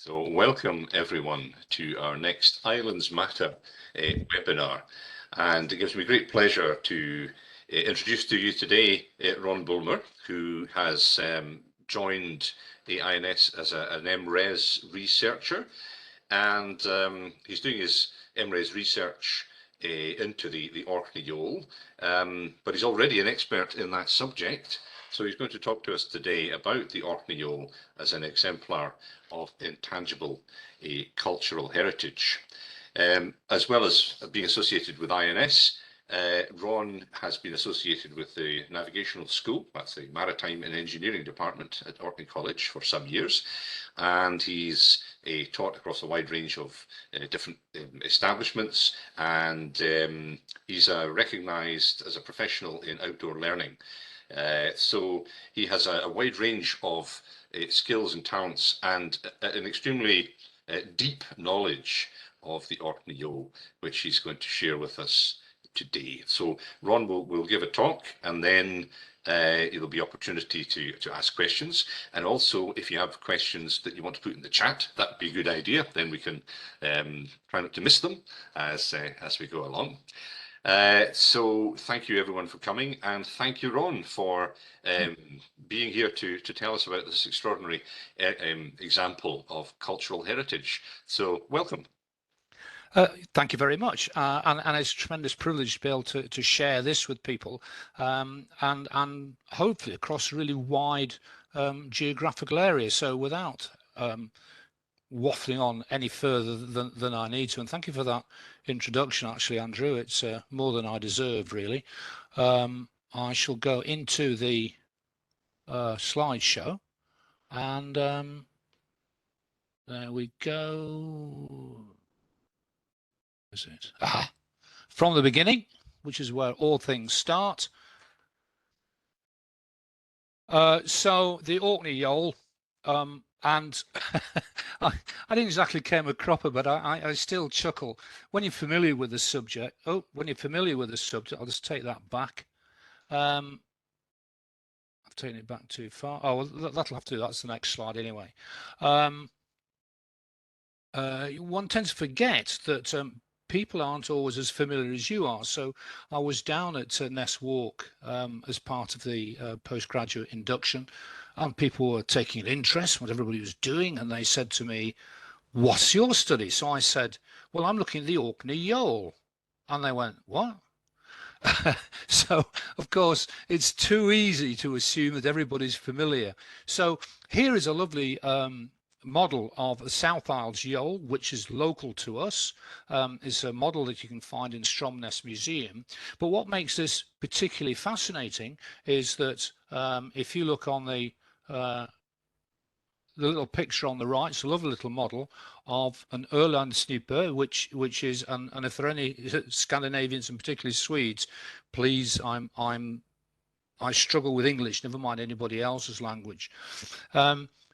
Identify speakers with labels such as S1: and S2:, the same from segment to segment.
S1: So welcome everyone to our next Islands Matter webinar, and it gives me great pleasure to introduce to you today Ron Bulmer, who has joined the INS as an MRes researcher, and he's doing his MRes research into the Orkney Yole, but he's already an expert in that subject. So he's going to talk to us today about the Orkney Yole as an exemplar of intangible cultural heritage. As well as being associated with INS, Ron has been associated with the Navigational School, that's the Maritime and Engineering Department at Orkney College, for some years, and he's taught across a wide range of different establishments, and he's recognised as a professional in outdoor learning. So he has a wide range of skills and talents, and an extremely deep knowledge of the Orkney Yole, which he's going to share with us today. So Ron will give a talk, and then there'll be opportunity to ask questions. And also, if you have questions that you want to put in the chat, that would be a good idea. Then we can try not to miss them as we go along. So thank you everyone for coming, and thank you Ron for being here to tell us about this extraordinary example of cultural heritage. So welcome.
S2: Thank you very much, and it's a tremendous privilege to be able to share this with people, and hopefully across a really wide geographical area. So without waffling on any further than I need to, and thank you for that introduction, actually, Andrew. It's more than I deserve, really. I shall go into the slideshow, and there we go. Is it? From the beginning, which is where all things start. So the Orkney Yole, and I didn't exactly came a cropper, but I still chuckle when you're familiar with the subject. When you're familiar with the subject, I'll just take that back. I've taken it back too far. Oh, well, that'll have to do. That's the next slide anyway. One tends to forget that people aren't always as familiar as you are. So I was down at Ness Walk as part of the postgraduate induction, and people were taking an interest in what everybody was doing, and they said to me, "What's your study?" So I said, "Well, I'm looking at the Orkney Yole." And they went, "What?" So of course it's too easy to assume that everybody's familiar. So here is a lovely model of the South Isles Yole, which is local to us. It's a model that you can find in Stromness Museum. But what makes this particularly fascinating is that if you look on the little picture on the right, it's a lovely little model of an Ölandsnipper, which is, and if there are any Scandinavians and particularly Swedes, please, I struggle with English, never mind anybody else's language.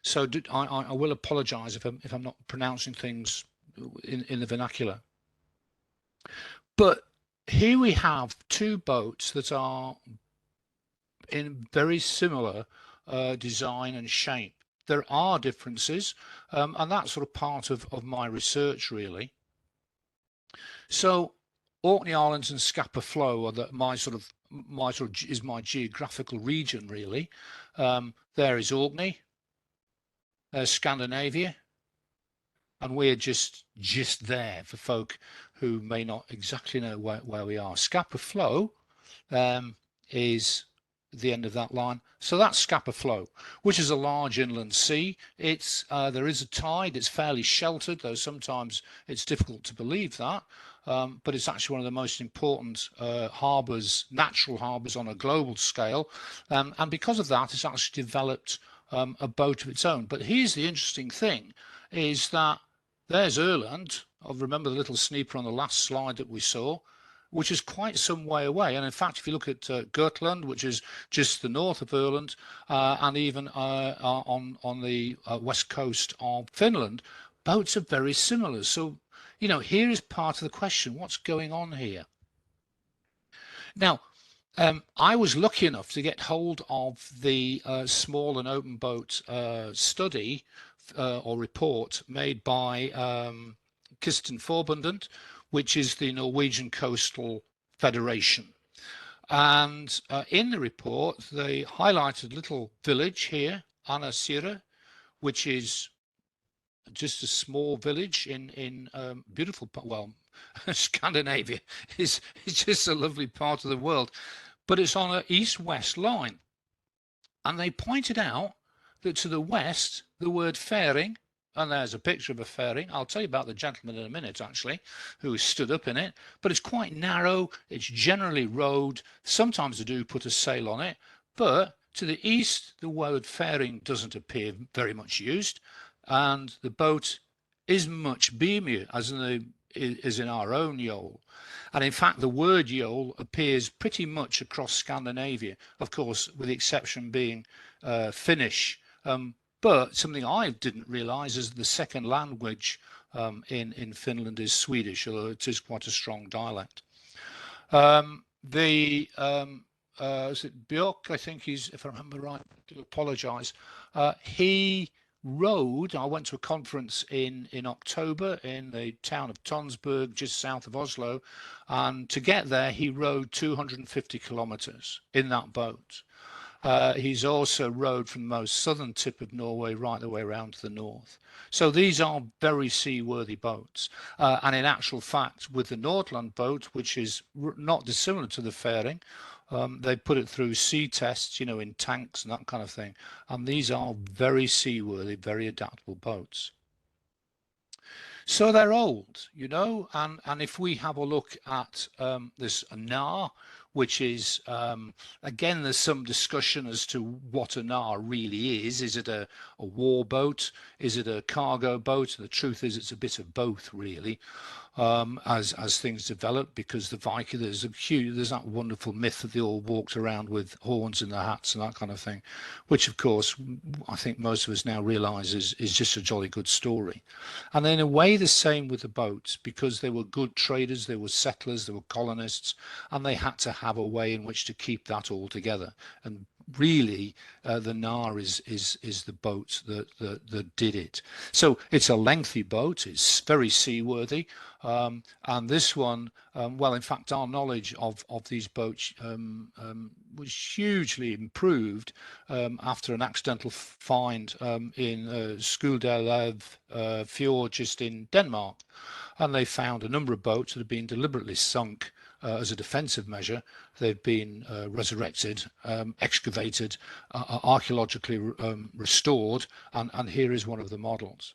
S2: So I will apologise if I'm not pronouncing things in the vernacular. But here we have two boats that are in very similar design and shape. There are differences, and that's sort of part of my research, really. So Orkney Islands and Scapa Flow are my geographical region, really. There is Orkney. There's Scandinavia, and we're just there for folk who may not exactly know where we are. Scapa Flow is the end of that line. So that's Scapa Flow, which is a large inland sea. It's there is a tide. It's fairly sheltered, though sometimes it's difficult to believe that. But it's actually one of the most important harbours, natural harbours on a global scale. And because of that, it's actually developed a boat of its own. But here's the interesting thing, is that there's Öland. I remember the little sniper on the last slide that we saw, which is quite some way away. And in fact, if you look at Gotland, which is just the north of Öland, and even on the west coast of Finland, boats are very similar. So, you know, here is part of the question: what's going on here? Now, I was lucky enough to get hold of the small and open boat study or report made by Kisten Forbundet, which is the Norwegian Coastal Federation. And in the report, they highlighted a little village here, Anasira, which is just a small village in beautiful, well, Scandinavia is just a lovely part of the world, but it's on an east-west line. And they pointed out that to the west, the word fairing, and there's a picture of a fairing. I'll tell you about the gentleman in a minute, actually, who stood up in it. But it's quite narrow. It's generally rowed. Sometimes they do put a sail on it. But to the east, the word fairing doesn't appear very much used. And the boat is much beamier, as in our own Yole. And in fact, the word Yole appears pretty much across Scandinavia, of course, with the exception being Finnish. But something I didn't realise is the second language in Finland is Swedish, although it is quite a strong dialect. Is it Björk, I think he's, if I remember right, I do apologise. He rowed, I went to a conference in October in the town of Tonsberg, just south of Oslo, and to get there he rowed 250 kilometres in that boat. He's also rowed from the most southern tip of Norway right the way around to the north. So these are very seaworthy boats. And in actual fact, with the Nordland boat, which is not dissimilar to the fairing, they put it through sea tests, you know, in tanks and that kind of thing. And these are very seaworthy, very adaptable boats. So they're old, you know, and if we have a look at this Nar, which is, again, there's some discussion as to what a Nar really is. Is it a war boat? Is it a cargo boat? The truth is it's a bit of both, really. As things develop, because the Viking, there's that wonderful myth that they all walked around with horns in their hats and that kind of thing, which of course I think most of us now realise is just a jolly good story. And in a way the same with the boats, because they were good traders, they were settlers, they were colonists, and they had to have a way in which to keep that all together. And really the Nar is the boat that did it. So it's a lengthy boat, it's very seaworthy, and this one, well, in fact our knowledge of these boats was hugely improved after an accidental find in Skuldelev fjord just in Denmark, and they found a number of boats that had been deliberately sunk as a defensive measure. They've been resurrected, excavated, archaeologically restored, and here is one of the models.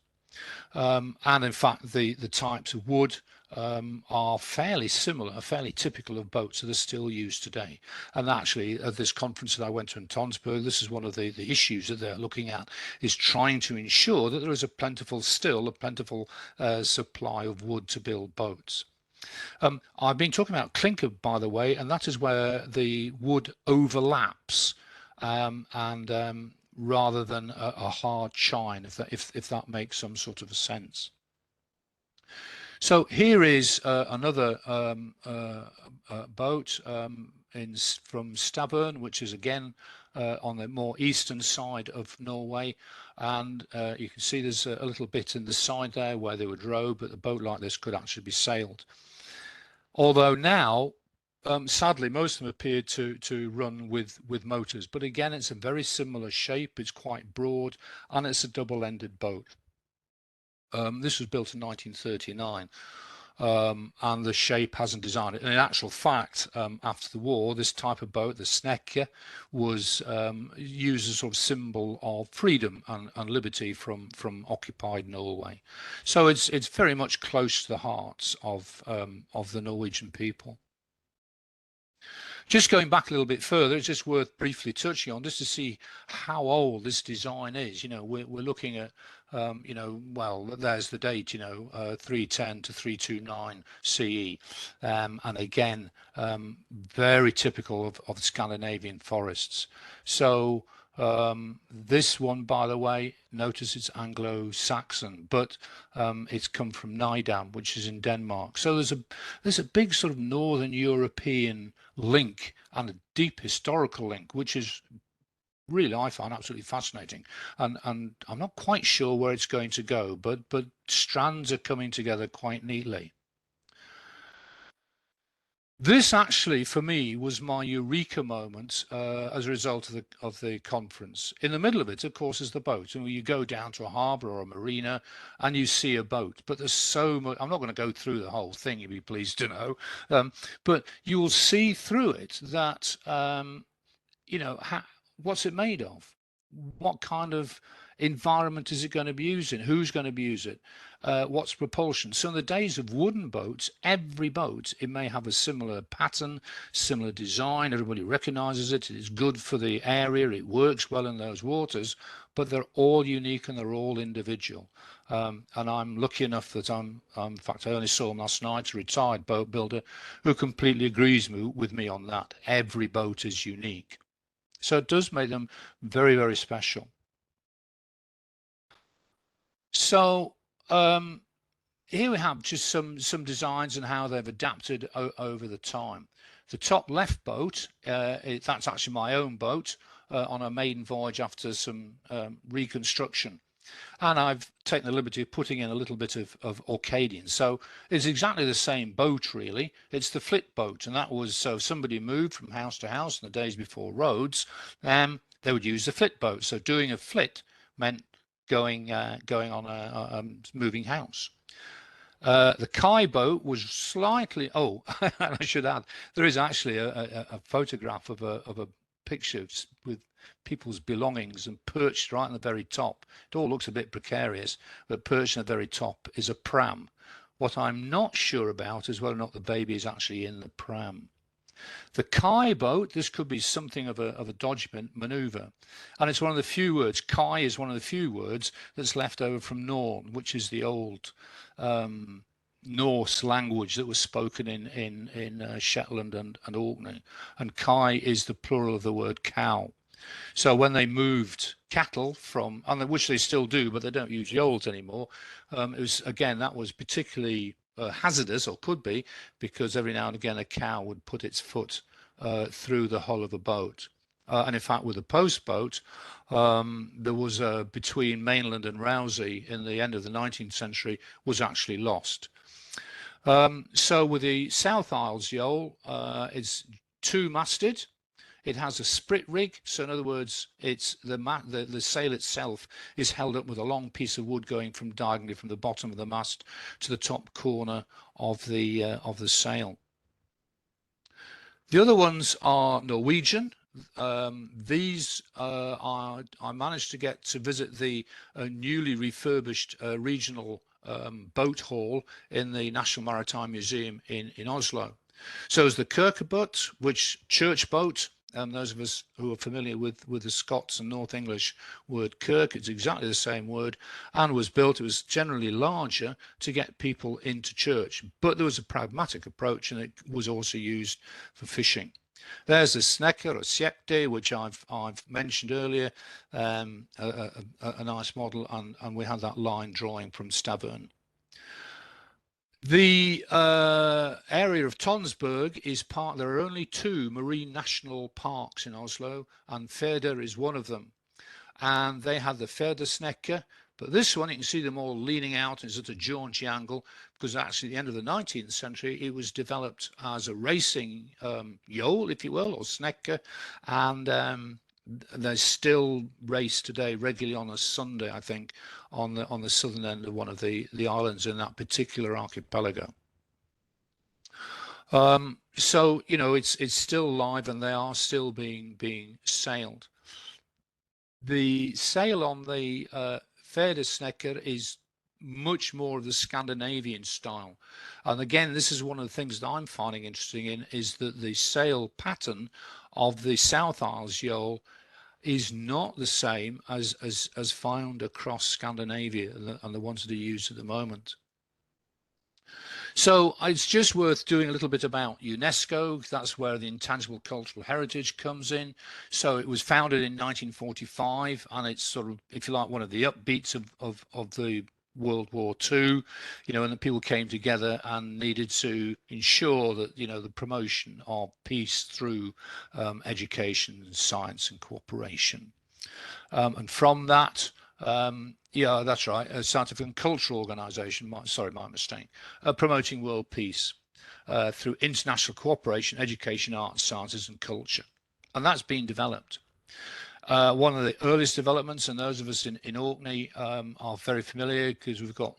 S2: And in fact, the types of wood are fairly similar, fairly typical of boats that are still used today. And actually, at this conference that I went to in Tonsberg, this is one of the issues that they're looking at, is trying to ensure that there is a plentiful supply of wood to build boats. I've been talking about clinker, by the way, and that is where the wood overlaps rather than a hard chine, if that makes some sort of a sense. So here is another boat from Stavern, which is again on the more eastern side of Norway, and you can see there's a little bit in the side there where they would row, but a boat like this could actually be sailed. Although now, sadly, most of them appear to run with motors. But again, it's a very similar shape. It's quite broad, and it's a double-ended boat. This was built in 1939, and the shape hasn't designed it. And in actual fact, after the war, this type of boat, the Snekke, was used as a sort of symbol of freedom and liberty from occupied Norway. So it's very much close to the hearts of the Norwegian people. Just going back a little bit further, it's just worth briefly touching on just to see how old this design is. You know, we're looking at, you know, well, there's the date, you know, 310 to 329 CE. And again, very typical of Scandinavian forests. So this one, by the way, notice it's Anglo-Saxon, but it's come from Nydam, which is in Denmark. So there's a big sort of Northern European link and a deep historical link, which is really I find absolutely fascinating, and I'm not quite sure where it's going to go, but strands are coming together quite neatly. This actually, for me, was my eureka moment as a result of the conference. In the middle of it, of course, is the boat, and you go down to a harbour or a marina, and you see a boat. But there's so much. I'm not going to go through the whole thing. You'd be pleased to know, but you will see through it that you know, what's it made of? What kind of environment is it going to be used in? Who's going to be using it? What's propulsion? So in the days of wooden boats, every boat, it may have a similar pattern, similar design. Everybody recognizes it. It's good for the area. It works well in those waters, but they're all unique and they're all individual. And I'm lucky enough that in fact, I only saw him last night, a retired boat builder who completely agrees with me on that. Every boat is unique. So it does make them very, very special. So here we have just some designs and how they've adapted over the time. The top left boat, that's actually my own boat on a maiden voyage after some reconstruction. And I've taken the liberty of putting in a little bit of Orcadian. So it's exactly the same boat, really. It's the flit boat. And that was, so if somebody moved from house to house in the days before roads, they would use the flit boat. So doing a flit meant going on a moving house. The Kai boat was slightly, oh, I should add, there is actually a photograph of a picture with people's belongings, and perched right on the very top. It all looks a bit precarious, but perched on the very top is a pram. What I'm not sure about is whether or not the baby is actually in the pram. The Kai boat, this could be something of a dodge maneuver. And it's one of the few words, Kai is one of the few words that's left over from Norn, which is the old Norse language that was spoken in Shetland and Orkney. And Kai is the plural of the word cow. So when they moved cattle from, and which they still do, but they don't use Yoles anymore, it was, again, that was particularly hazardous, or could be, because every now and again a cow would put its foot through the hull of a boat. And in fact, with the post boat, there was between mainland and Rousey in the end of the 19th century was actually lost. So with the South Isles Yole, it's two-masted. It has a sprit rig, so in other words, it's the sail itself is held up with a long piece of wood going from diagonally from the bottom of the mast to the top corner of the sail. The other ones are Norwegian. These I managed to get to visit the newly refurbished regional boat hall in the National Maritime Museum in Oslo. So there's the Kirkebut, which church boat. Those of us who are familiar with the Scots and North English word kirk, it's exactly the same word, and was built, it was generally larger to get people into church, but there was a pragmatic approach, and it was also used for fishing. There's the Snekker or Sjekte, which I've mentioned earlier, a nice model, and we had that line drawing from Stavern. The area of Tonsberg is part, there are only two marine national parks in Oslo, and Færder is one of them. And they had the Færdersnekker, but this one, you can see them all leaning out in sort of jaunty angle, because actually at the end of the 19th century, it was developed as a racing Yole, if you will, or Snekker, and they still race today regularly on a Sunday, I think, on the southern end of one of the islands in that particular archipelago. So you know, it's still live, and they are still being sailed. The sail on the Færdersnekker is much more of the Scandinavian style, and again, this is one of the things that I'm finding interesting in, is that the sail pattern of the South Isles Yole is not the same as found across Scandinavia and the ones that are used at the moment. So it's just worth doing a little bit about UNESCO. That's where the intangible cultural heritage comes in. So it was founded in 1945, and it's sort of, if you like, one of the upbeats of the World War II, you know, and the people came together and needed to ensure that, you know, the promotion of peace through education, science and cooperation. And from that, yeah, that's right, a scientific and cultural organisation, sorry, my mistake, promoting world peace through international cooperation, education, arts, sciences and culture. And that's been developed. One of the earliest developments, and those of us in Orkney are very familiar, because we've got,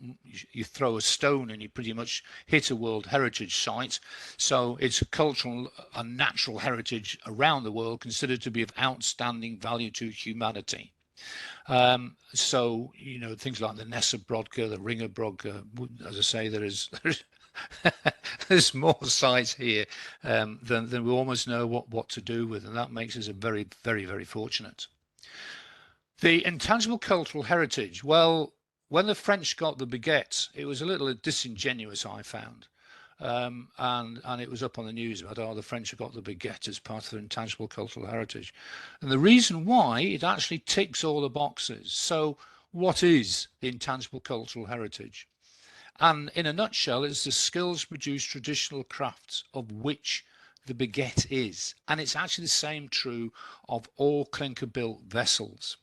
S2: you throw a stone and you pretty much hit a World Heritage Site. So it's a cultural and natural heritage around the world considered to be of outstanding value to humanity. So, you know, things like the Nessa Brodka, the Ringer Brodka, as I say, there's more sites here than we almost know what to do with, and that makes us a very, very, very fortunate. The intangible cultural heritage. Well, when the French got the baguette, it was a little disingenuous, I found. And it was up on the news about, oh, the French have got the baguette as part of their intangible cultural heritage. And the reason why, it actually ticks all the boxes. So what is the intangible cultural heritage? And in a nutshell, it's the skills produce traditional crafts of which the baguette is. And it's actually the same true of all clinker-built vessels.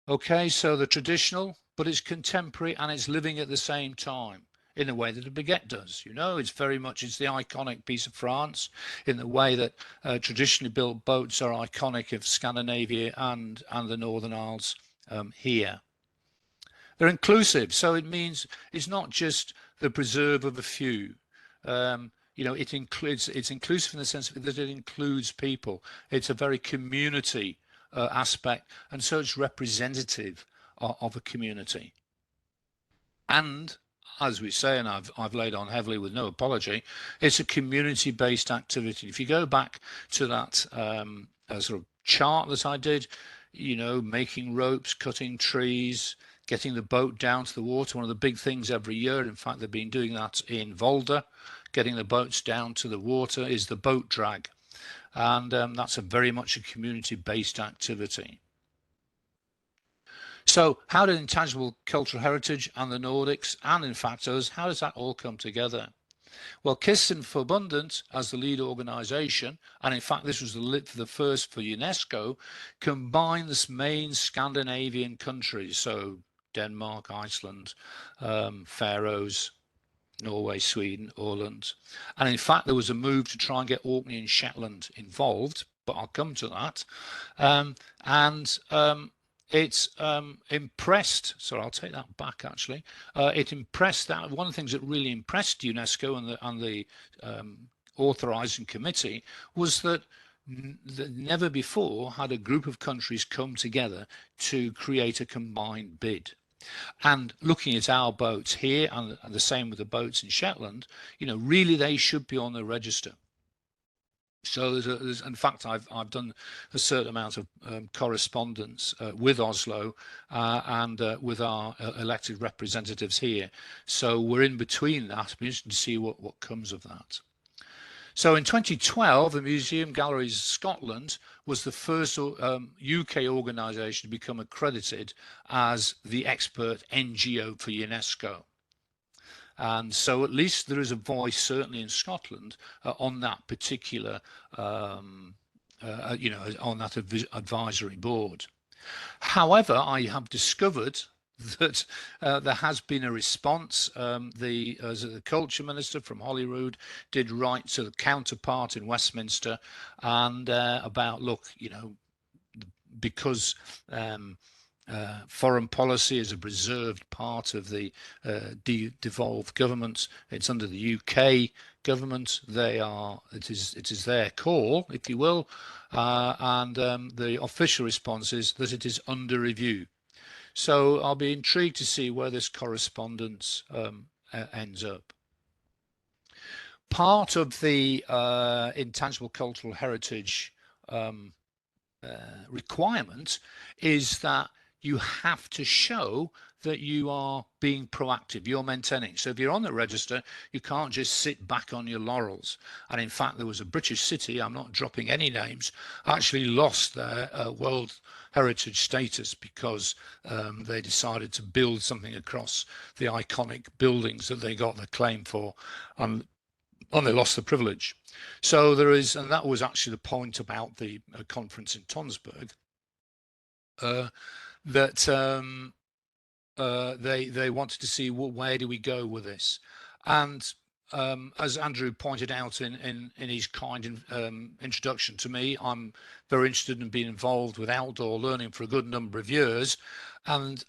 S2: Okay, so the traditional, but it's contemporary and it's living at the same time in the way that a baguette does. You know, it's very much, it's the iconic piece of France in the way that traditionally built boats are iconic of Scandinavia and the Northern Isles here. They're inclusive, so it means it's not just the preserve of a few. You know, it's inclusive in the sense that it includes people. It's a very community aspect, and so it's representative of a community. And as we say, and I've laid on heavily with no apology, it's a community-based activity. If you go back to that sort of chart that I did, you know, making ropes, cutting trees, getting the boat down to the water. One of the big things every year, in fact, they've been doing that in Volda, getting the boats down to the water, is the boat drag. And that's a very much a community-based activity. So how did intangible cultural heritage and the Nordics, and in fact us, how does that all come together? Well, Kisten Forbundet, as the lead organisation, and in fact this was the first for UNESCO, combined the main Scandinavian countries, so Denmark, Iceland, Faroes, Norway, Sweden, Åland. And in fact, there was a move to try and get Orkney and Shetland involved, but I'll come to that. It's impressed, so I'll take that back actually. It impressed that one of the things that really impressed UNESCO and the authorising committee was that never before had a group of countries come together to create a combined bid. And looking at our boats here and the same with the boats in Shetland, you know, really they should be on the register. So in fact, I've done a certain amount of correspondence with Oslo and with our elected representatives here. So we're in between that. It'll be interesting to see what comes of that. So in 2012, the Museum Galleries Scotland was the first UK organisation to become accredited as the expert NGO for UNESCO. And so at least there is a voice, certainly in Scotland, on that particular, you know, on that advisory board. However, I have discovered that there has been a response. The culture minister from Holyrood did write to the counterpart in Westminster and about, look, you know, because foreign policy is a preserved part of the devolved government. It's under the UK government. It is their call, if you will, and the official response is that it is under review. So I'll be intrigued to see where this correspondence ends up. Part of the intangible cultural heritage requirement is that you have to show that you are being proactive, you're maintaining. So if you're on the register, you can't just sit back on your laurels. And in fact, there was a British city, I'm not dropping any names, actually lost their World Heritage status because they decided to build something across the iconic buildings that they got the claim for. And and they lost the privilege. So there is, and that was actually the point about the conference in Tonsberg, that they wanted to see, well, where do we go with this? And as Andrew pointed out in his kind introduction to me, I'm very interested in being involved with outdoor learning for a good number of years. And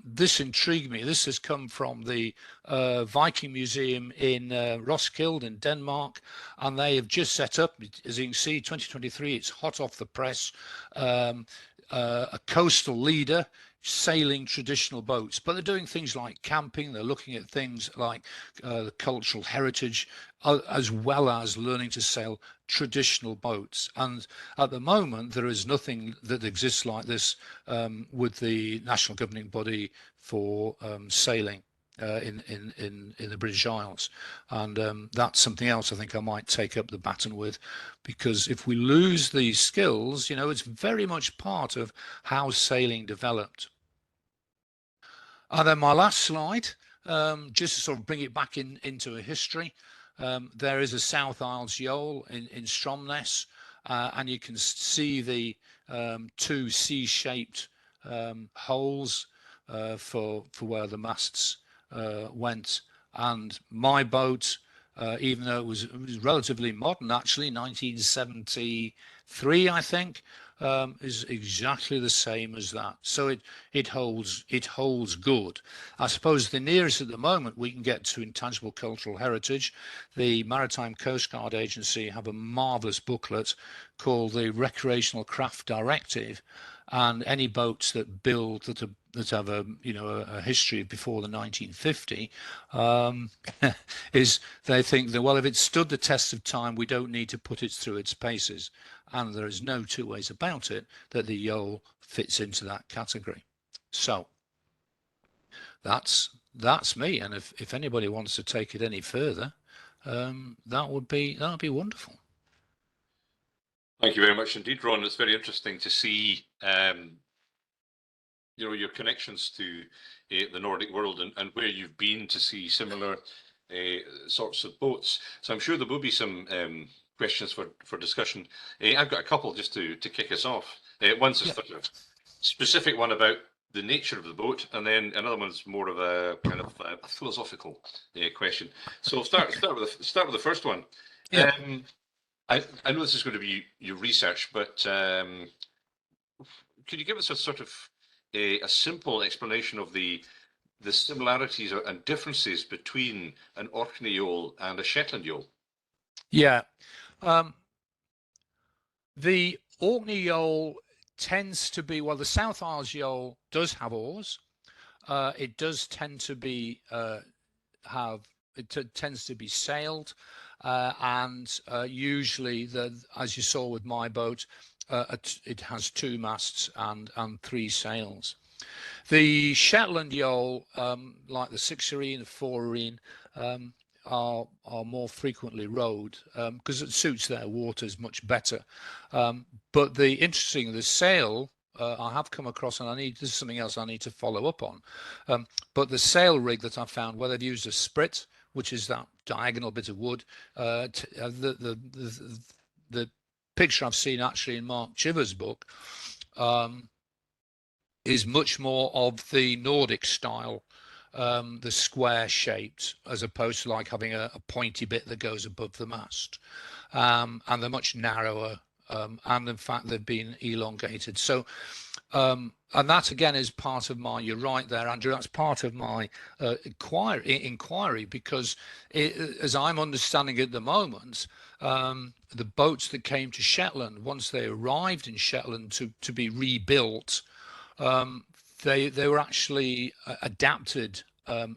S2: this intrigued me. This has come from the Viking Museum in Roskilde in Denmark. And they have just set up, as you can see, 2023, it's hot off the press, a coastal leader sailing traditional boats, but they're doing things like camping. They're looking at things like the cultural heritage, as well as learning to sail traditional boats. And at the moment, there is nothing that exists like this with the national governing body for sailing in the British Isles. And that's something else I think I might take up the baton with, because if we lose these skills, you know, it's very much part of how sailing developed. And then my last slide, just to sort of bring it back into a history, there is a South Isles Yole in Stromness, and you can see the two C-shaped holes for where the masts went. And my boat, even though it was relatively modern, actually 1973, I think, is exactly the same as that. So it holds good. I suppose the nearest at the moment we can get to intangible cultural heritage, the Maritime Coast Guard Agency have a marvelous booklet called the Recreational Craft Directive, and any boats that build that have a history before the 1950 is they think that, well, if it stood the test of time, we don't need to put it through its paces. And there is no two ways about it that the Yole fits into that category. So that's me. And if anybody wants to take it any further, that would be wonderful.
S1: Thank you very much indeed, Ron. It's very interesting to see your connections to the Nordic world and where you've been to see similar sorts of boats. So I'm sure there will be some questions for discussion. I've got a couple just to kick us off. One's a sort of specific one about the nature of the boat, and then another one's more of a kind of a philosophical question. So I'll start with the first one.
S2: Yeah.
S1: I know this is going to be your research, but could you give us a sort of a simple explanation of the similarities and differences between an Orkney Yole and a Shetland Yole?
S2: Yeah. The Orkney Yole tends to be, well, the South Isles Yole does have oars. It does tend to be tends to be sailed, and usually, as you saw with my boat, it has two masts and three sails. The Shetland Yole, like the 6-arene, the 4-arene, are more frequently rowed because it suits their waters much better. But the sail, I have come across, and this is something else I need to follow up on. But the sail rig that I found, where they've used a sprit, which is that diagonal bit of wood, the picture I've seen actually in Mark Chiver's book is much more of the Nordic style, the square shaped, as opposed to like having a pointy bit that goes above the mast, and they're much narrower, and in fact they've been elongated. So and that again is part of my, you're right there, Andrew, that's part of my inquiry, because as I'm understanding at the moment, the boats that came to Shetland, once they arrived in Shetland to be rebuilt, they were actually adapted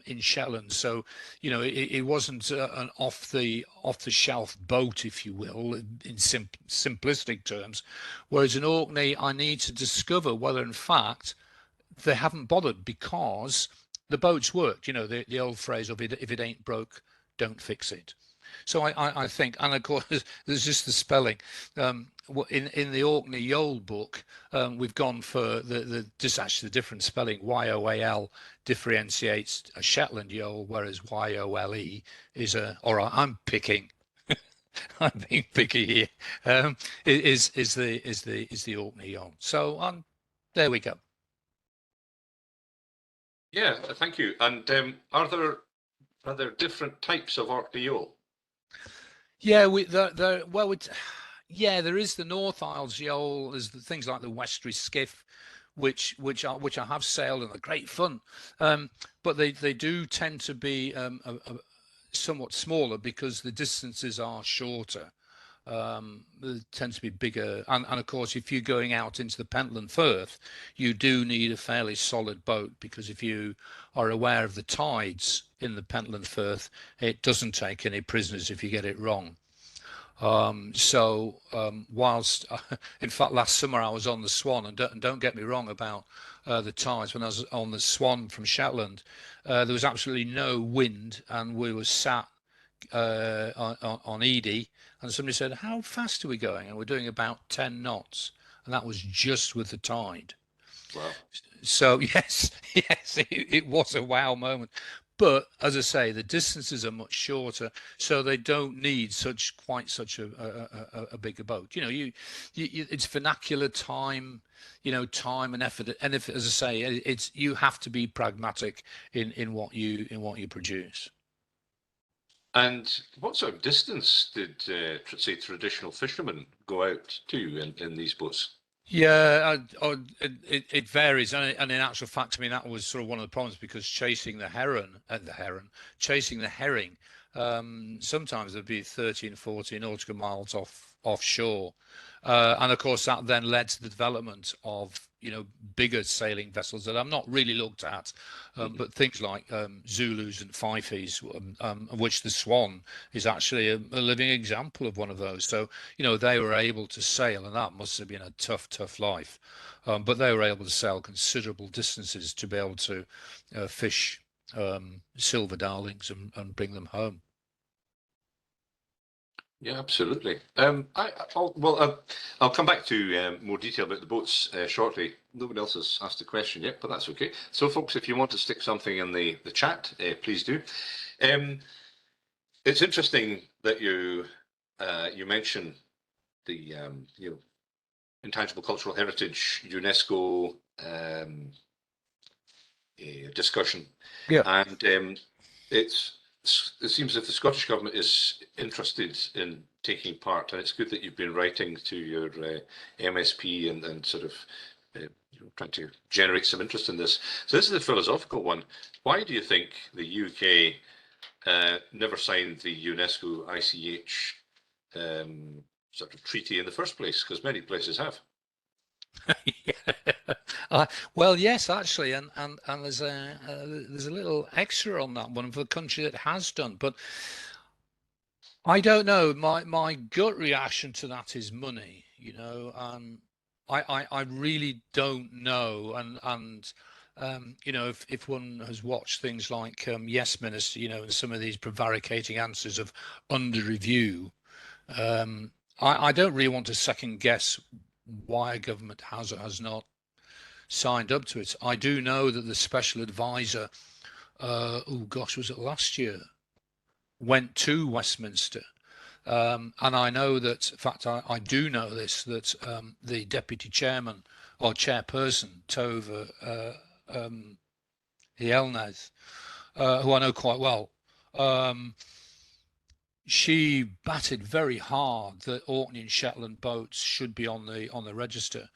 S2: in Shetland. So, it wasn't an off the shelf boat, if you will, in simplistic terms. Whereas in Orkney, I need to discover whether, in fact, they haven't bothered because the boats worked. The old phrase of if it ain't broke, don't fix it. So I think, and of course, there's just the spelling. In the Orkney Yole book, we've gone for just actually the different spelling. YOAL differentiates a Shetland Yole, whereas YOLE is I'm picking. I'm being picky here. Is the Orkney Yole. So there we go.
S1: Yeah, thank you. And are there different types of Orkney Yole?
S2: Yeah, yeah, there is the North Isles Yole. There's the things like the Westry Skiff, which I have sailed and are great fun. But they do tend to be somewhat smaller because the distances are shorter. There tends to be bigger, and of course, if you're going out into the Pentland Firth, you do need a fairly solid boat, because if you are aware of the tides in the Pentland Firth, it doesn't take any prisoners if you get it wrong. Whilst, in fact, last summer I was on the Swan, and don't get me wrong about the tides. When I was on the Swan from Shetland, there was absolutely no wind, and we were sat on Edie, and somebody said, "How fast are we going?" And we're doing about 10 knots, and that was just with the tide.
S1: Wow.
S2: So yes, yes, it was a wow moment. But as I say, the distances are much shorter, so they don't need quite such a bigger boat. It's vernacular time, time and effort. And if, as I say, you have to be pragmatic in what you produce.
S1: And what sort of distance did, say, traditional fishermen go out to in these boats?
S2: Yeah, it varies, and in actual fact, I mean, that was sort of one of the problems, because chasing chasing the herring, sometimes there'd be 13, 14 nautical miles offshore, and of course that then led to the development of bigger sailing vessels that I'm not really looked at, but things like Zulus and Fifeys, of which the Swan is actually a living example of one of those. So they were able to sail, and that must have been a tough life, but they were able to sail considerable distances to be able to fish silver darlings and bring them home.
S1: Yeah, absolutely. I'll come back to more detail about the boats shortly. Nobody else has asked a question yet, but that's okay. So, folks, if you want to stick something in the chat, please do. It's interesting that you mention the intangible cultural heritage UNESCO discussion,
S2: Yeah.
S1: and it seems that the Scottish Government is interested in taking part, and it's good that you've been writing to your MSP and sort of trying to generate some interest in this. So this is a philosophical one. Why do you think the UK never signed the UNESCO ICH sort of treaty in the first place? Because many places have.
S2: Well, yes, actually, and there's a little extra on that one for the country that has done, but I don't know. My gut reaction to that is money. I really don't know, and if one has watched things like Yes Minister, and some of these prevaricating answers of under review, I don't really want to second guess why a government has or has not signed up to it. I do know that the special advisor, oh gosh, was it last year, went to Westminster. And I know that, in fact, I do know this, that the deputy chairman or chairperson, Tove Yelnes, who I know quite well, she batted very hard that Orkney and Shetland boats should be on the register,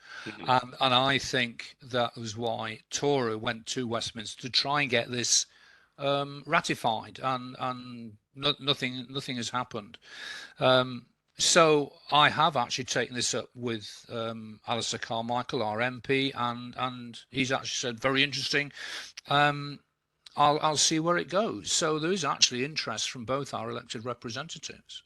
S2: and I think that was why Tora went to Westminster to try and get this ratified, and nothing has happened. So I have actually taken this up with Alistair Carmichael, our MP, and he's actually said very interesting. I'll see where it goes. So there is actually interest from both our elected representatives.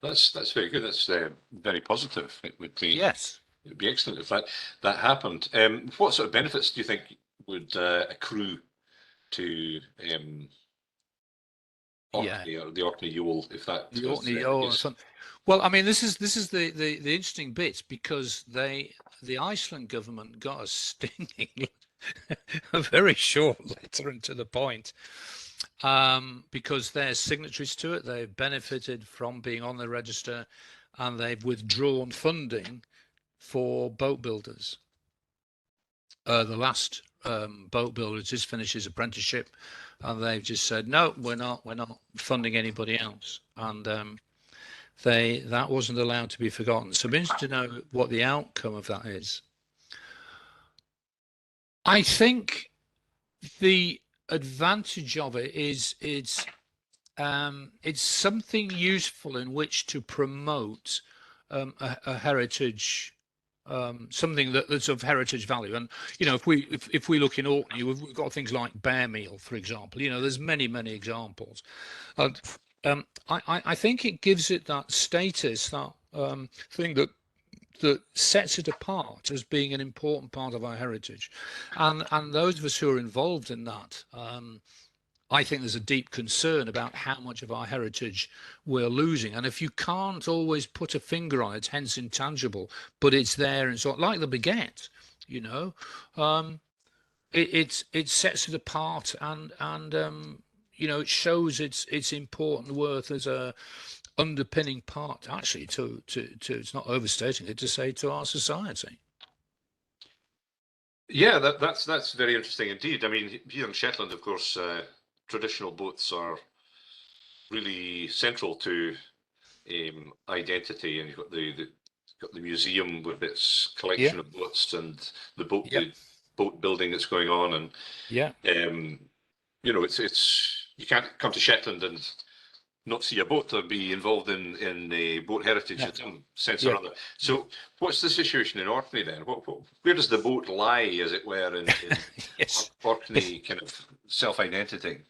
S1: That's very good. That's very positive. It would be
S2: Yes.
S1: It would be excellent if that happened. What sort of benefits do you think would accrue to Orkney or the Orkney Yole if that
S2: The
S1: was
S2: Orkney Yole. Well, I mean, this is the interesting bit, because the Iceland government got a stinging, a very short letter and to the point, because they're signatories to it. They've benefited from being on the register, and they've withdrawn funding for boat builders. The last boat builder just finished his apprenticeship, and they've just said, no, we're not funding anybody else. And that wasn't allowed to be forgotten. So I'm interested to know what the outcome of that is. I think the advantage of it is it's something useful in which to promote a heritage, something that's of heritage value. And if we look in Orkney, we've got things like bear meal, for example. There's many examples, and I think it gives it that status, that thing that sets it apart as being an important part of our heritage. And those of us who are involved in that, I think there's a deep concern about how much of our heritage we're losing. And if you can't always put a finger on it, hence intangible, but it's there, and so like the baguette, it sets it apart, and it shows its important worth as a underpinning part, actually, to it's not overstating it to say, to our society.
S1: Yeah, that's very interesting indeed. I mean, here in Shetland, of course, traditional boats are really central to identity, and you've got the museum with its collection of boats, and the boat building that's going on, and it's you can't come to Shetland and not see a boat or be involved in a boat heritage in some sense or other. So what's the situation in Orkney then? Where does the boat lie, as it were, in Orkney kind of self-identity?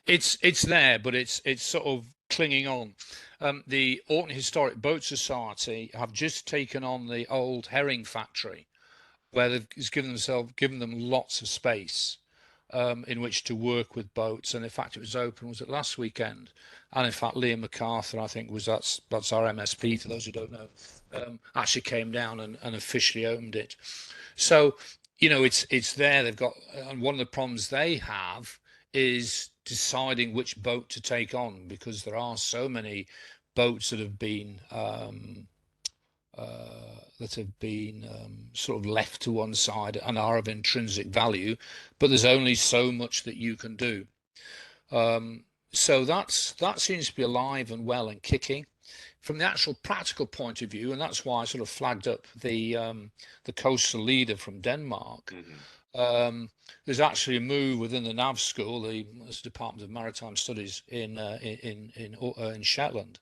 S2: It's there, but it's sort of clinging on. The Orkney Historic Boat Society have just taken on the old herring factory, where they've given them lots of space in which to work with boats. And in fact, it was it last weekend? And in fact, Liam MacArthur, I think, that's our MSP, for those who don't know, actually came down and officially owned it. So it's there. They've got, and one of the problems they have is deciding which boat to take on, because there are so many boats that have been sort of left to one side and are of intrinsic value, but there's only so much that you can do. So that seems to be alive and well and kicking. From the actual practical point of view, and that's why I sort of flagged up the coastal leader from Denmark. There's actually a move within the NAV school, the Department of Maritime Studies in Shetland.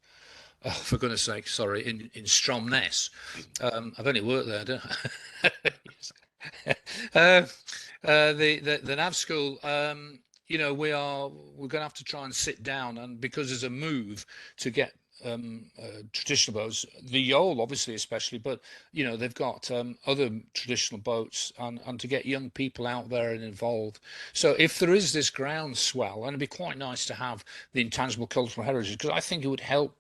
S2: For goodness sake, sorry, in Stromness. I've only worked there, don't I? The NAV school, we're going to have to try and sit down, and because there's a move to get traditional boats, the Yole obviously especially, but they've got other traditional boats, and to get young people out there and involved. So if there is this groundswell, and it'd be quite nice to have the intangible cultural heritage, because I think it would help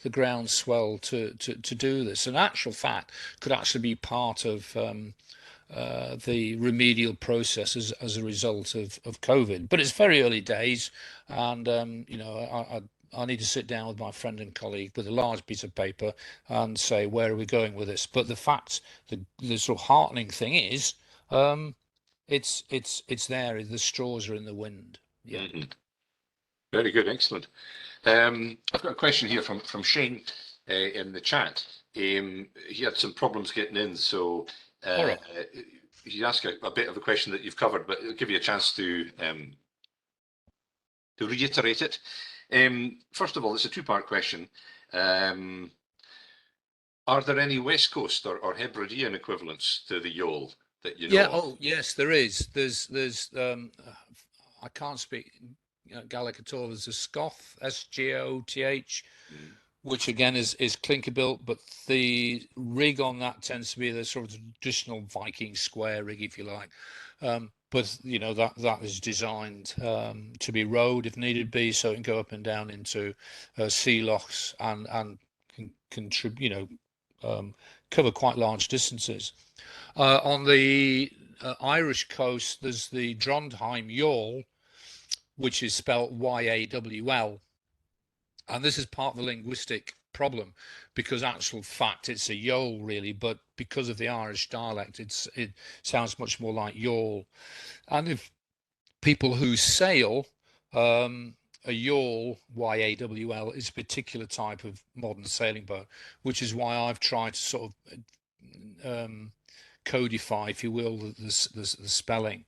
S2: the groundswell to do this. In actual fact, could actually be part of the remedial process as a result of COVID. But it's very early days, and I need to sit down with my friend and colleague with a large piece of paper and say, where are we going with this? But the fact, the sort of heartening thing is, it's there. The straws are in the wind. Yeah.
S1: Mm-hmm. Very good, excellent. I've got a question here from Shane in the chat. He had some problems getting in, so he asked a bit of a question that you've covered, but it'll give you a chance to reiterate it. First of all, it's a two-part question. Are there any West Coast or Hebridean equivalents to the Yole that you know of?
S2: Oh, yes, there is. There's I can't speak Gaelic at all. There's a Scoth, SGOTH, which again is clinker built, but the rig on that tends to be the sort of traditional Viking square rig, if you like. But that is designed to be rowed if needed be, so it can go up and down into sea lochs and can contribute, cover quite large distances. On the Irish coast, there's the Trondheim Yole, which is spelt Y-A-W-L. And this is part of the linguistic problem, because actual fact it's a Yole really, but because of the Irish dialect, it sounds much more like Yole. And if people who sail, a yawl, Y-A-W-L, is a particular type of modern sailing boat, which is why I've tried to sort of codify, if you will, the spelling.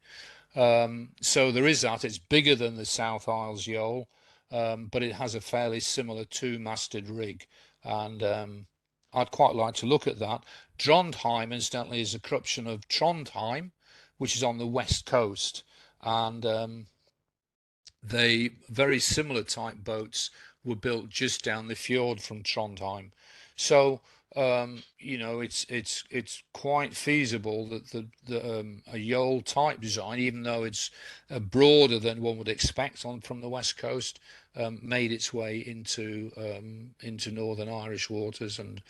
S2: So there is that. It's bigger than the South Isles Yole, but it has a fairly similar two-masted rig, and I'd quite like to look at that. Trondheim, incidentally, is a corruption of Trondheim, which is on the west coast, and they very similar type boats were built just down the fjord from Trondheim. So you know, it's quite feasible that a Yole type design, even though it's broader than one would expect from the west coast, made its way into Northern Irish waters. And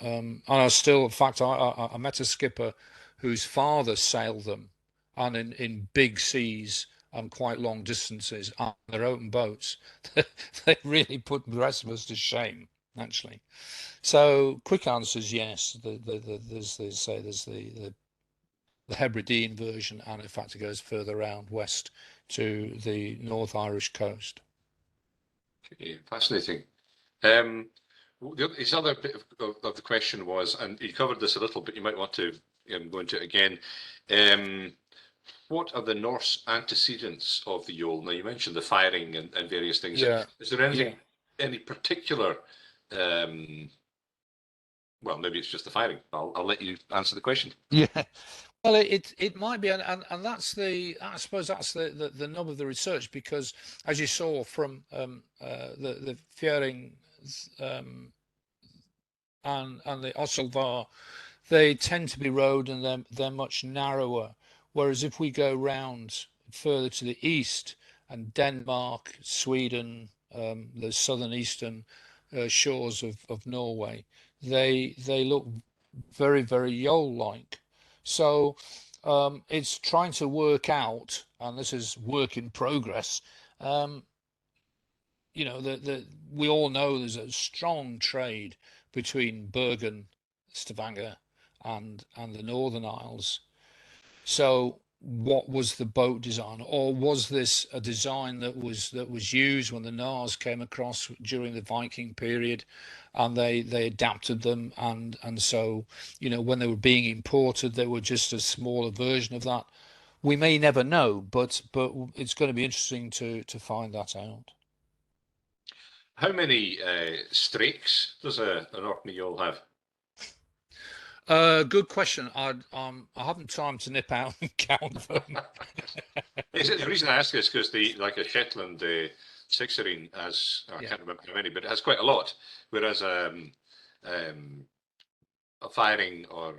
S2: I still, in fact, I met a skipper whose father sailed them, and in big seas and quite long distances on their own boats. They really put the rest of us to shame, actually. So quick answer is yes. There's the Hebridean version, and in fact it goes further around west to the North Irish coast.
S1: Okay, fascinating. His other bit of the question was, and you covered this a little, but you might want to go into it again. What are the Norse antecedents of the Yole? Now, you mentioned the firing and various things.
S2: Yeah.
S1: Is there anything, any particular, well, maybe it's just the firing. I'll let you answer the question.
S2: Yeah. Well, it might be, and that's I suppose that's the nub of the research, because as you saw from the Fjering and the Osselvar, they tend to be rowed, and they're much narrower. Whereas if we go round further to the east, and Denmark, Sweden, the southern eastern shores of Norway, they look very, very Yole-like. So it's trying to work out, and this is work in progress. You know, we all know there's a strong trade between Bergen, Stavanger, and the Northern Isles. So what was the boat design, or was this a design that was used when the Nars came across during the Viking period, and they adapted them, and so, you know, when they were being imported, they were just a smaller version of that? We may never know, but it's going to be interesting to find that out.
S1: How many strakes does an Orkney Yole have?
S2: Good question. I haven't time to nip out and count them.
S1: The reason I ask is because like a Shetland sixerine has, I can't remember how many, but it has quite a lot. Whereas a firing or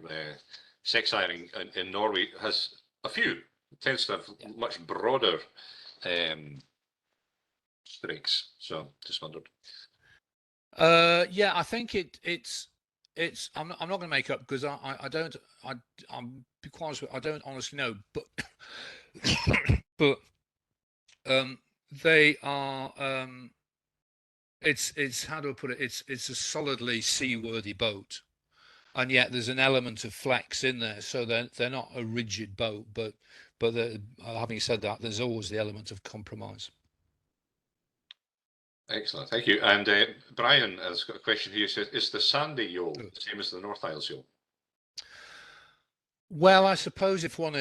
S1: six ironing in Norway has a few. It tends to have much broader strakes. So just wondered.
S2: Yeah, I think it's I'm not going to make up, because I'm be quite honest with you, I don't honestly know, but but they are it's how do I put it, it's a solidly seaworthy boat, and yet there's an element of flex in there, so they're not a rigid boat, but having said that, there's always the element of compromise.
S1: Excellent, thank you. And Brian has got a question here. He says, is the sandy Yole the same as the North Isles Yole?
S2: Well, I suppose if one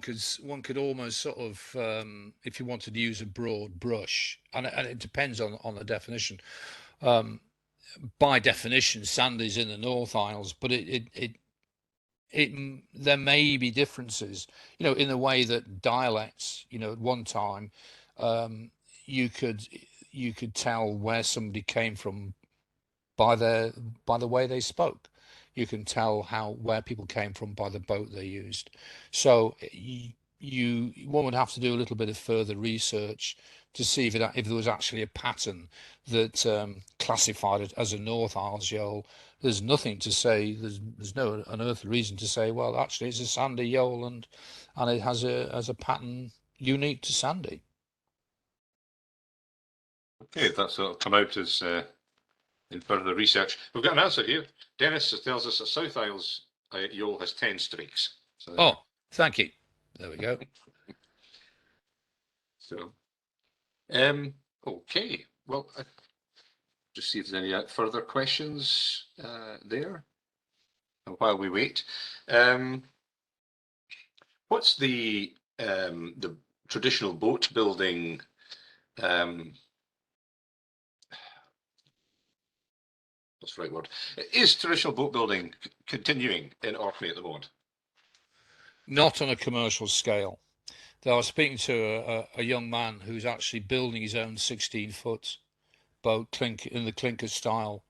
S2: could almost sort of, if you wanted to use a broad brush, and it depends on the definition. By definition, sandy's in the North Isles, but there may be differences, you know, in the way that dialects, you know, at one time, you could tell where somebody came from by the way they spoke. You can tell where people came from by the boat they used. So one would have to do a little bit of further research to see if there was actually a pattern that classified it as a North Isles Yole. There's nothing to say. There's no unearthly reason to say, well, actually it's a sandy Yole, and it has a pattern unique to Sandy.
S1: Okay, that's will come out as in further research. We've got an answer here. Dennis tells us that South Isles Yole has 10 streaks. So,
S2: Oh, thank you. There we go.
S1: So, okay. Well, just see if there's any further questions there. And while we wait, what's the traditional boat building? What's the right word? Is traditional boat building continuing in Orkney at the moment?
S2: Not on a commercial scale. Though I was speaking to a young man who's actually building his own 16-foot boat in the clinker style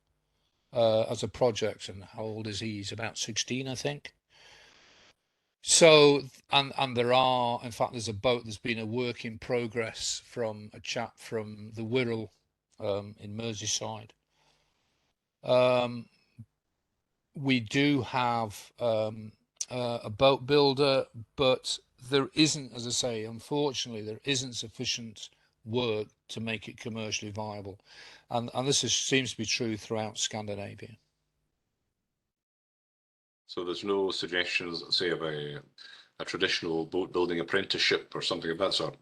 S2: as a project. And how old is he? He's about 16, I think. So, and there are, in fact, there's a boat that's been a work in progress from a chap from the Wirral in Merseyside. We do have a boat builder, but there isn't, as I say, unfortunately, there isn't sufficient work to make it commercially viable. And this seems to be true throughout Scandinavia.
S1: So there's no suggestions, say, of a traditional boat building apprenticeship or something of that sort?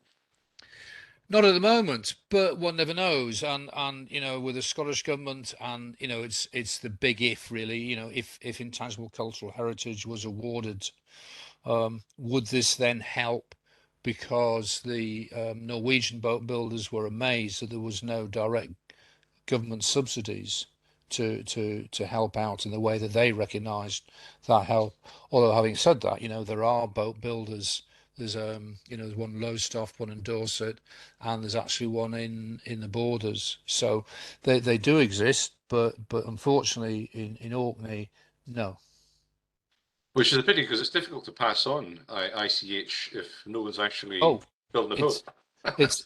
S2: Not at the moment, but one never knows. And you know, with the Scottish government, and you know, it's the big if really. You know, if intangible cultural heritage was awarded, would this then help? Because the Norwegian boat builders were amazed that there was no direct government subsidies to help out in the way that they recognised that help. Although having said that, you know, there are boat builders. There's you know, there's one Lowestoft, one in Dorset, and there's actually one in the Borders. So they do exist, but unfortunately in Orkney, no.
S1: Which is a pity because it's difficult to pass on ICH if no one's actually
S2: Oh,
S1: building a boat.
S2: it's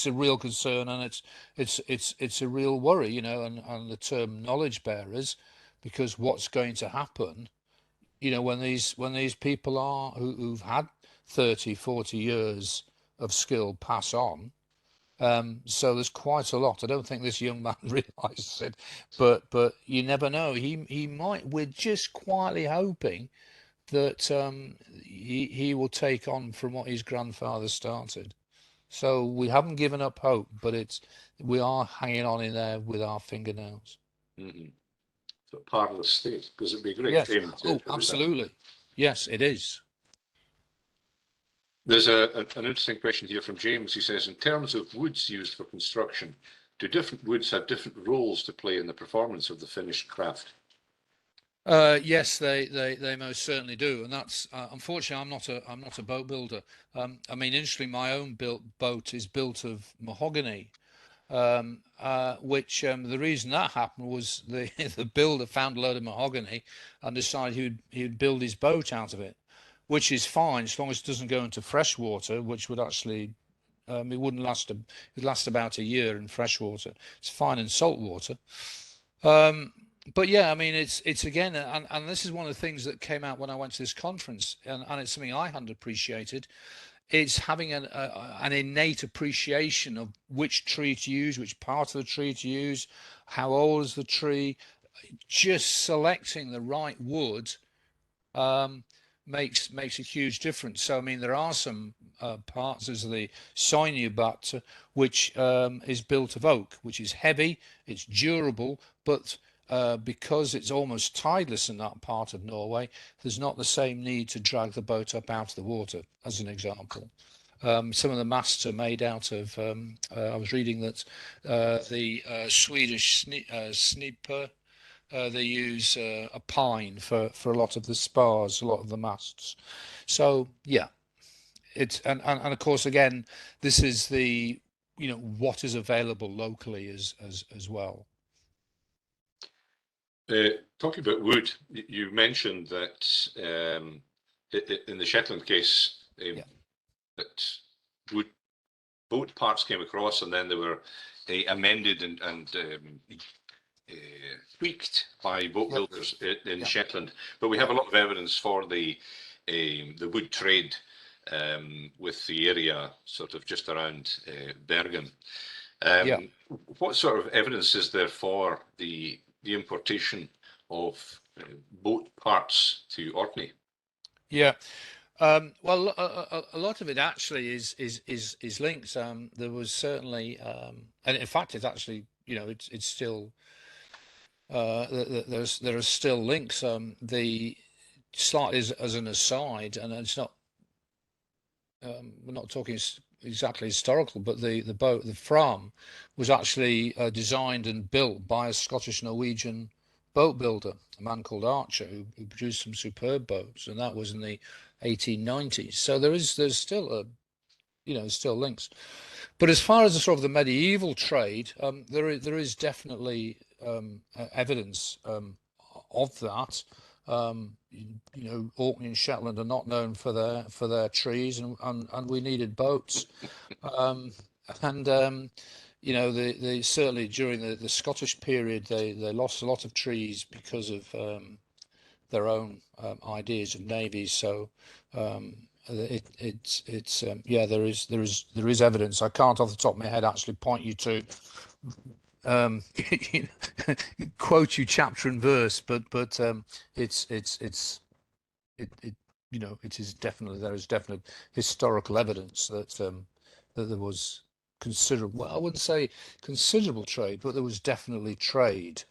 S2: a real concern, and it's a real worry, you know, and the term knowledge bearers, because what's going to happen, you know, when these people are who've had 30, 40 years of skill pass on. So there's quite a lot. I don't think this young man realizes it, but you never know. He might. We're just quietly hoping that he will take on from what his grandfather started. So we haven't given up hope, but we are hanging on in there with our fingernails.
S1: Mm-hmm. So part of the state, because it'd be a great
S2: Yes.
S1: shame to
S2: Oh, absolutely. Yes, it is.
S1: There's an interesting question here from James. He says, in terms of woods used for construction, do different woods have different roles to play in the performance of the finished craft?
S2: Yes, they most certainly do, and that's unfortunately I'm not a boat builder. I mean, interestingly, my own boat is built of mahogany, which the reason that happened was the the builder found a load of mahogany and decided he'd build his boat out of it, which is fine as long as it doesn't go into fresh water, which would actually it wouldn't last. It'd last about a year in fresh water. It's fine in salt water. But yeah, I mean, it's again, and this is one of the things that came out when I went to this conference, and it's something I hadn't appreciated. It's having an innate appreciation of which tree to use, which part of the tree to use, how old is the tree. Just selecting the right wood makes a huge difference. So I mean, there are some parts as the sinew butt, which is built of oak, which is heavy, it's durable, but because it's almost tideless in that part of Norway, there's not the same need to drag the boat up out of the water, as an example. Some of the masts are made out of, I was reading that the Swedish snipper, they use a pine for a lot of the spars, a lot of the masts. So yeah, it's and of course again, this is the, you know, what is available locally as well.
S1: Talking about wood, you mentioned that in the Shetland case,
S2: Yeah.
S1: that wood boat parts came across and then they were amended and tweaked by boat builders in Shetland. But we have a lot of evidence for the wood trade with the area sort of just around Bergen.
S2: Yeah.
S1: What sort of evidence is there for the importation of boat parts to Orkney?
S2: Yeah. Well, a lot of it actually is linked. There was certainly, and in fact, it's actually, it's still there are still links. The slightly as an aside, and it's not, we're not talking exactly historical, but the boat, the Fram, was actually designed and built by a Scottish Norwegian boat builder, a man called Archer, who produced some superb boats, and that was in the 1890s. So there's still still links. But as far as the sort of the medieval trade, there is definitely evidence of that. Orkney and Shetland are not known for their trees, and we needed boats. And they certainly during the Scottish period they lost a lot of trees because of their own ideas of navies. So yeah, there is evidence. I can't off the top of my head actually point you to quote you chapter and verse, but it is definitely, there is definite historical evidence that that there was considerable, well, I wouldn't say considerable trade, but there was definitely trade,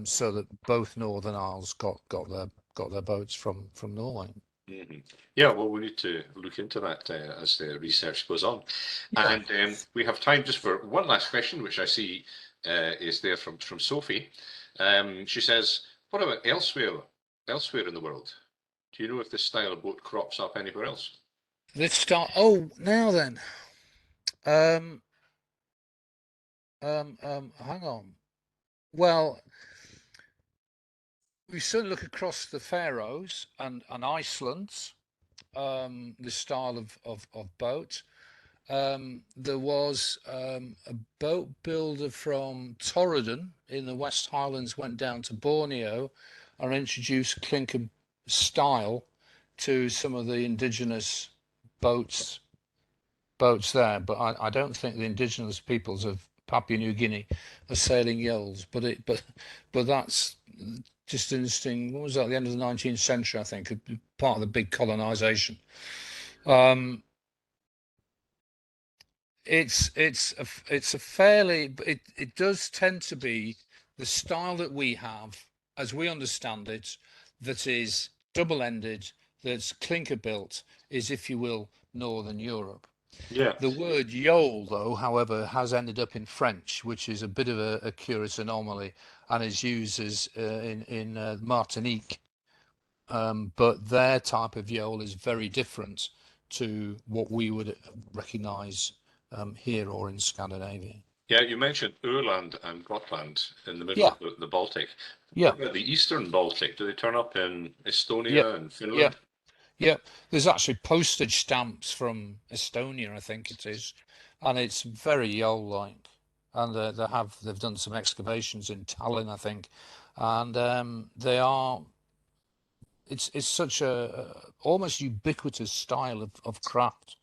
S2: so that both Northern Isles got their boats from Norway.
S1: Mm-hmm. Yeah, well, we need to look into that as the research goes on.
S2: Yeah.
S1: And we have time just for one last question, which I see is there from Sophie. She says, what about elsewhere in the world? Do you know if this style of boat crops up anywhere else?
S2: Let's start. Oh, now then. Hang on. Well, we certainly look across the Faroes and Iceland, this style of boat. There was a boat builder from Torridon in the West Highlands, went down to Borneo and introduced clinker style to some of the indigenous boats there. But I don't think the indigenous peoples of Papua New Guinea are sailing Yoles. But that's just interesting. What was that? At the end of the 19th century, I think, part of the big colonization. It's a fairly, it does tend to be the style that we have, as we understand it, that is double-ended, that's clinker built, is, if you will, Northern Europe.
S1: Yeah.
S2: The word Yole, though, however, has ended up in French, which is a bit of a curious anomaly, and is used as in Martinique. But their type of Yole is very different to what we would recognise here or in Scandinavia.
S1: Yeah, you mentioned Öland and Gotland in the middle
S2: Yeah,
S1: of the Baltic.
S2: yeah,
S1: What about the Eastern Baltic? Do they turn up in
S2: yeah,
S1: Estonia and
S2: yeah,
S1: Finland?
S2: yeah. There's actually postage stamps from Estonia, I think it is, and it's very Yole-like. And they've done some excavations in Tallinn, I think, and they are. It's such a almost ubiquitous style of craft.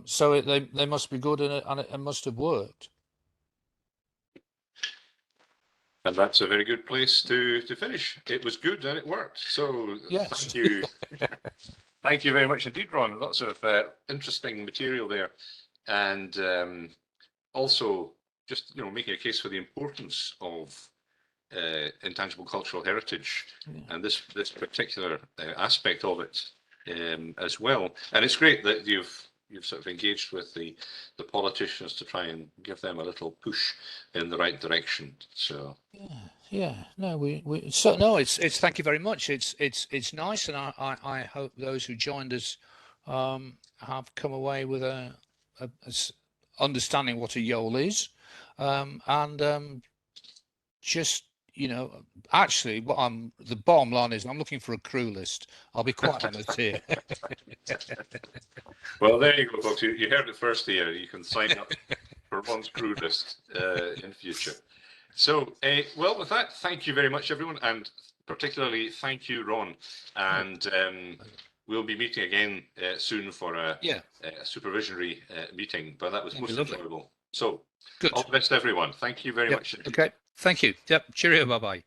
S2: So they must be good, and it must have worked.
S1: And that's a very good place to finish. It was good and it worked. So
S2: Yes.
S1: thank you. Thank you very much indeed, Ron. Lots of interesting material there. And also just, making a case for the importance of intangible cultural heritage and this particular aspect of it as well. And it's great that you've sort of engaged with the politicians to try and give them a little push in the right direction. So
S2: Yeah, no, so no, it's thank you very much. It's nice, and I hope those who joined us have come away with a understanding what a Yole is, and just actually, the bottom line is I'm looking for a crew list. I'll be quite honest here.
S1: well, there you go, folks. You heard it first here. You can sign up for Ron's crew list in future. So, well, with that, thank you very much, everyone, and particularly thank you, Ron. And we'll be meeting again soon for a supervisory meeting, but that was most
S2: lovely.
S1: enjoyable. So,
S2: Good.
S1: all the best, everyone. Thank you very much.
S2: Okay. Thank you. Yep. Cheerio. Bye-bye.